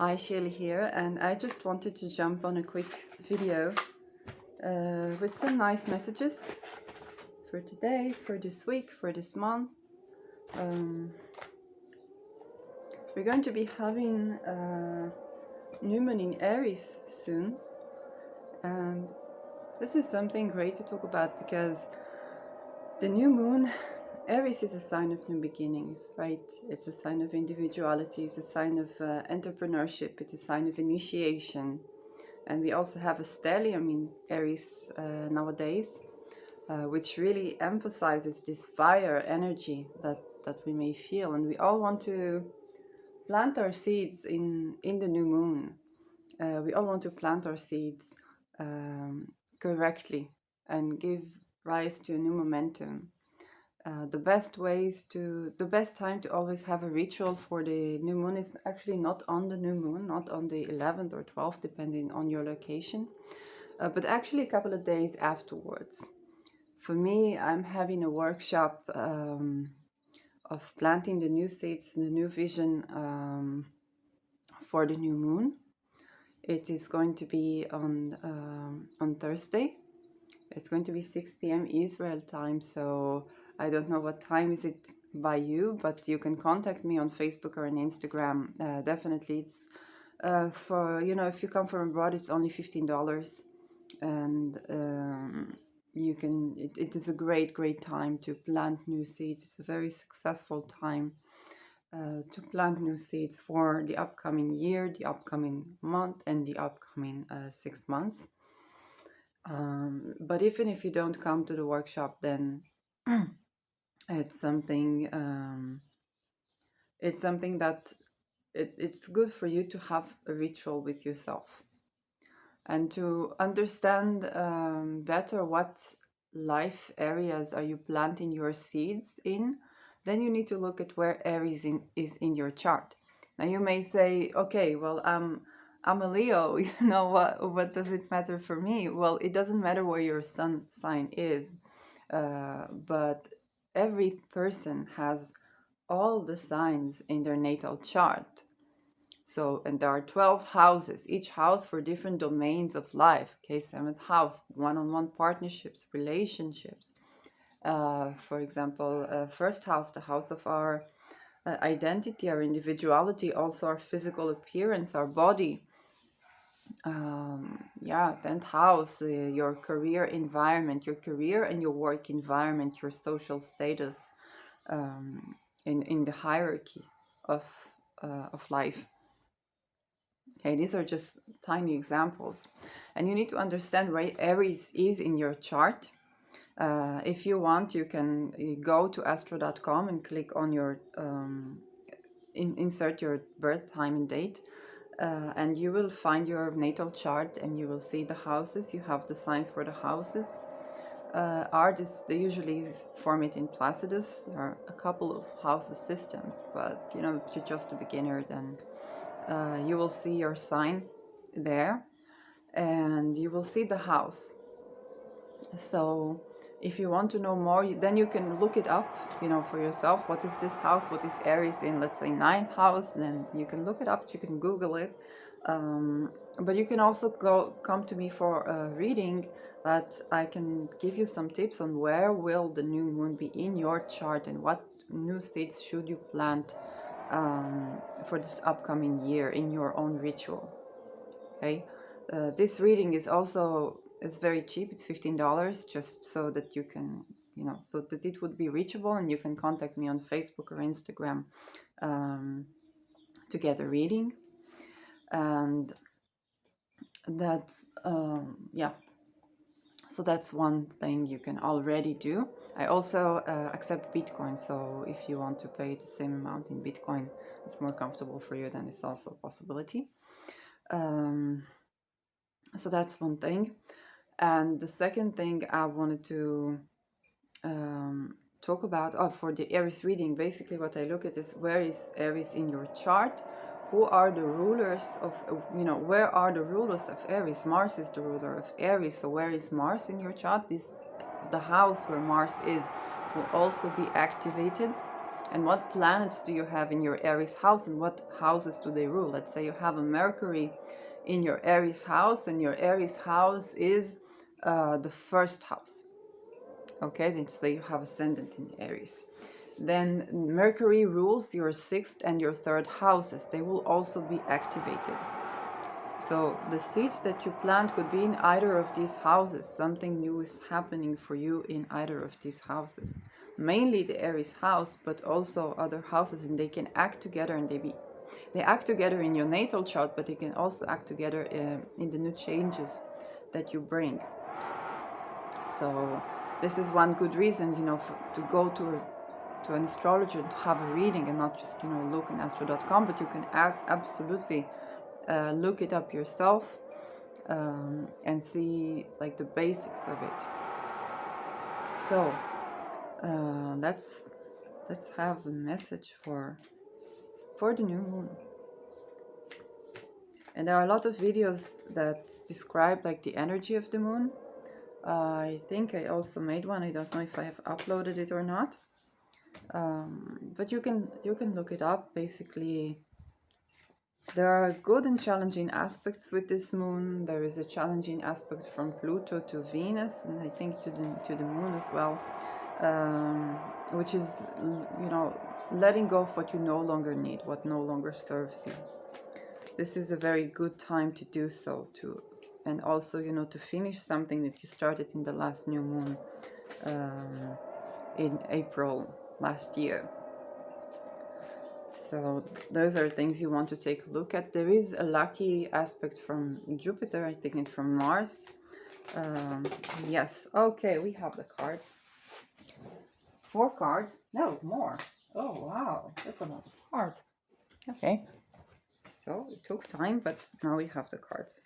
Hi, Shelly here, and I just wanted to jump on a quick video with some nice messages for today, for this week, for this month. We're going to be having new moon in Aries soon, and this is something great to talk about because the new moon, Aries is a sign of new beginnings, right? It's a sign of individuality, it's a sign of entrepreneurship, it's a sign of initiation. And we also have a stellium in Aries nowadays, which really emphasizes this fire energy that we may feel. And we all want to plant our seeds in the new moon. We all want to plant our seeds correctly and give rise to a new momentum. The best time to always have a ritual for the new moon is actually not on the new moon, not on the 11th or 12th, depending on your location, but actually a couple of days afterwards. For me, I'm having a workshop of planting the new seeds, the new vision for the new moon. It is going to be on Thursday. It's going to be 6 p.m. Israel time, so I don't know what time is it by you, but you can contact me on Facebook or on Instagram. Definitely, it's for, if you come from abroad, it's only $15, and you can. It is a great time to plant new seeds. It's a very successful time to plant new seeds for the upcoming year, the upcoming month, and the upcoming 6 months. But even if you don't come to the workshop, then it's something that it's good for you to have a ritual with yourself and to understand better what life areas are you planting your seeds in. Then you need to look at where Aries is in your chart. Now you may say, okay, well, I'm a Leo, what does it matter for me? Well, it doesn't matter where your sun sign is, but every person has all the signs in their natal chart. So, and there are 12 houses, each house for different domains of life. Okay, 7th house, one-on-one partnerships, relationships. For example, first house, the house of our identity, our individuality, also our physical appearance, our body. 10th house, your career environment, your career and your work environment, your social status in the hierarchy of life. Okay, these are just tiny examples, and you need to understand where Aries is in your chart. If you want, you can go to astro.com and click on your insert your birth time and date, and you will find your natal chart, and you will see the houses. You have the signs for the houses. Artists, they usually form it in Placidus. There are a couple of houses systems, but if you're just a beginner, then you will see your sign there, and you will see the house. So if you want to know more, then you can look it up, for yourself. What is this house? What is Aries in, let's say, 9th house? Then you can look it up. You can Google it. But you can also come to me for a reading, that I can give you some tips on where will the new moon be in your chart, and what new seeds should you plant for this upcoming year in your own ritual. Okay, this reading is very cheap. It's $15, just so that you can, so that it would be reachable, and you can contact me on Facebook or Instagram to get a reading. And that's so that's one thing you can already do. I also accept Bitcoin, so if you want to pay the same amount in Bitcoin, it's more comfortable for you, then it's also a possibility. So that's one thing. And the second thing I wanted to talk about, for the Aries reading, basically what I look at is, where is Aries in your chart? Who are the rulers of, where are the rulers of Aries? Mars is the ruler of Aries. So where is Mars in your chart? The house where Mars is will also be activated. And what planets do you have in your Aries house, and what houses do they rule? Let's say you have a Mercury in your Aries house, and your Aries house is the first house. Okay, then say you have ascendant in Aries. Then Mercury rules your sixth and your third houses. They will also be activated. So the seeds that you plant could be in either of these houses. Something new is happening for you in either of these houses. Mainly the Aries house, but also other houses, and they can act together, and they act together in your natal chart, but they can also act together in the new changes that you bring. So this is one good reason, to go to an astrologer to have a reading, and not just look in astro.com, but you can absolutely look it up yourself and see like the basics of it. So let's have a message for the new moon. And there are a lot of videos that describe like the energy of the moon. I think I also made one. I don't know if I have uploaded it or not, but you can look it up. Basically, there are good and challenging aspects with this moon. There is a challenging aspect from Pluto to Venus, and I think to the moon as well, which is letting go of what you no longer need, what no longer serves you. This is a very good time to do so, and also to finish something that you started in the last new moon in April last year. So those are things you want to take a look at. There is a lucky aspect from Jupiter, I think it's from Mars. Yes, okay, we have the cards. 4 cards? No, more. Oh, wow, that's a lot of cards. Okay, so it took time, but now we have the cards.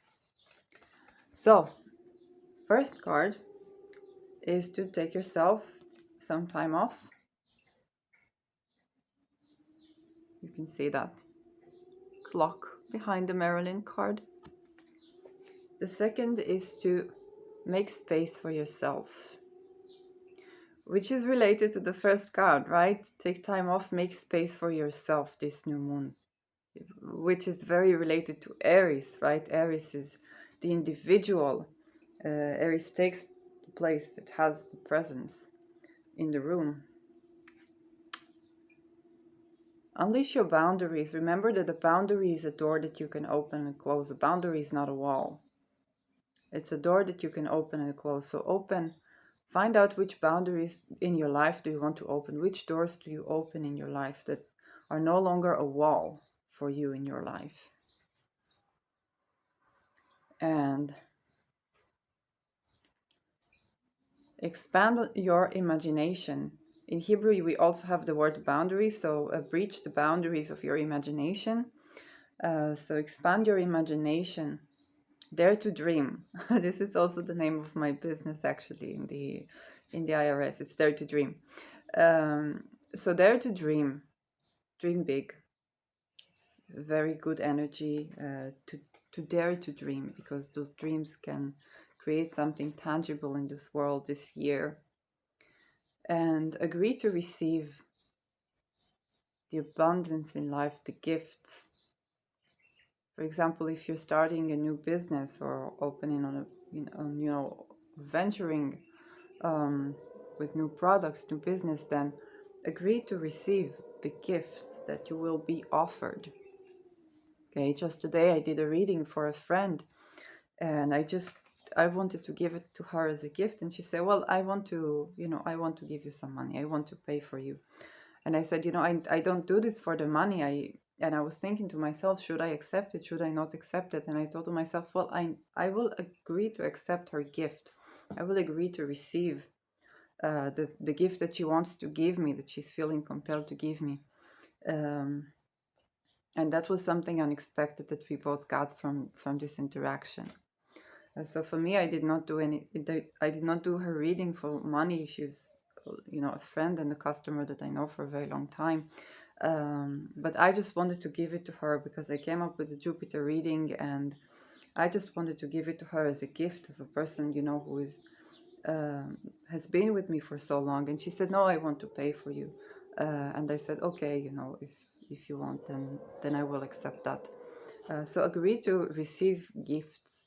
So, first card is to take yourself some time off. You can see that clock behind the Marilyn card. The second is to make space for yourself, which is related to the first card, right? Take time off, make space for yourself this new moon, which is very related to Aries, right? Aries is the individual. Aries takes the place, it has the presence in the room. Unleash your boundaries. Remember that a boundary is a door that you can open and close. A boundary is not a wall. It's a door that you can open and close. So find out which boundaries in your life do you want to open. Which doors do you open in your life that are no longer a wall for you in your life. And expand your imagination. In Hebrew, we also have the word boundary, so breach the boundaries of your imagination. So expand your imagination. Dare to dream. This is also the name of my business, actually, in the IRS. It's Dare to Dream. So dare to dream. Dream big. It's very good energy to dare to dream, because those dreams can create something tangible in this world this year. And agree to receive the abundance in life, the gifts. For example, if you're starting a new business or opening venturing with new products, new business, then agree to receive the gifts that you will be offered. Okay, just today I did a reading for a friend, and I wanted to give it to her as a gift, and she said, well, I want to give you some money, I want to pay for you. And I said, I don't do this for the money. I was thinking to myself, should I accept it? Should I not accept it? And I thought to myself, well, I will agree to accept her gift. I will agree to receive the gift that she wants to give me, that she's feeling compelled to give me. And that was something unexpected that we both got from this interaction. So for me, I did not do her reading for money. She's a friend and a customer that I know for a very long time. But I just wanted to give it to her because I came up with the Jupiter reading, and I just wanted to give it to her as a gift of a person, who is has been with me for so long. And she said, no, I want to pay for you. And I said, okay, you know, if you want, then I will accept that. So agree to receive gifts.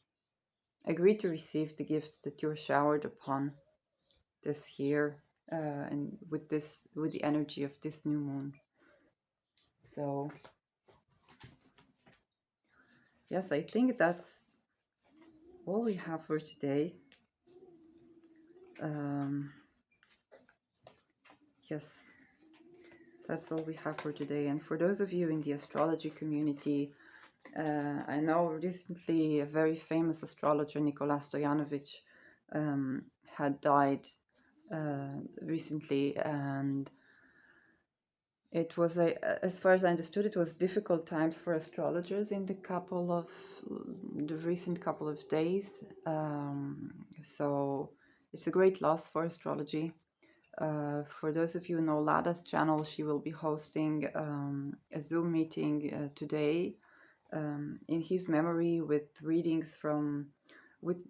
Agree to receive the gifts that you're showered upon this year, and with the energy of this new moon. So yes, I think that's all we have for today. Yes, that's all we have for today. And for those of you in the astrology community, I know recently a very famous astrologer, Nikola had died recently, and it was as far as I understood, it was difficult times for astrologers in the recent couple of days. So it's a great loss for astrology. For those of you who know Lada's channel, she will be hosting a Zoom meeting today in his memory with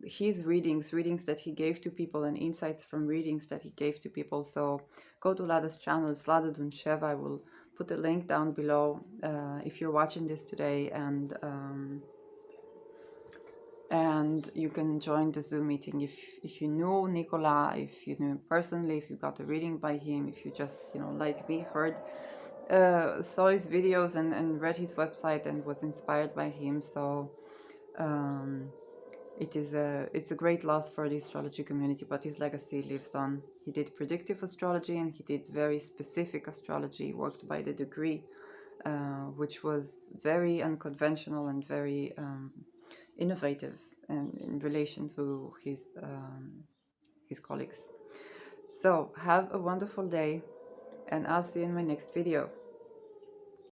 his readings that he gave to people and insights from readings that he gave to people. So go to Lada's channel, it's LadaDuncheva. I will put a link down below if you're watching this today, and you can join the Zoom meeting if you knew Nikola, if you knew him personally, if you got a reading by him, if you just, you know, like me, saw his videos and read his website and was inspired by him. So it's a great loss for the astrology community, but his legacy lives on. He did predictive astrology and he did very specific astrology, worked by the degree, which was very unconventional and very innovative in relation to his colleagues. So have a wonderful day, and I'll see you in my next video.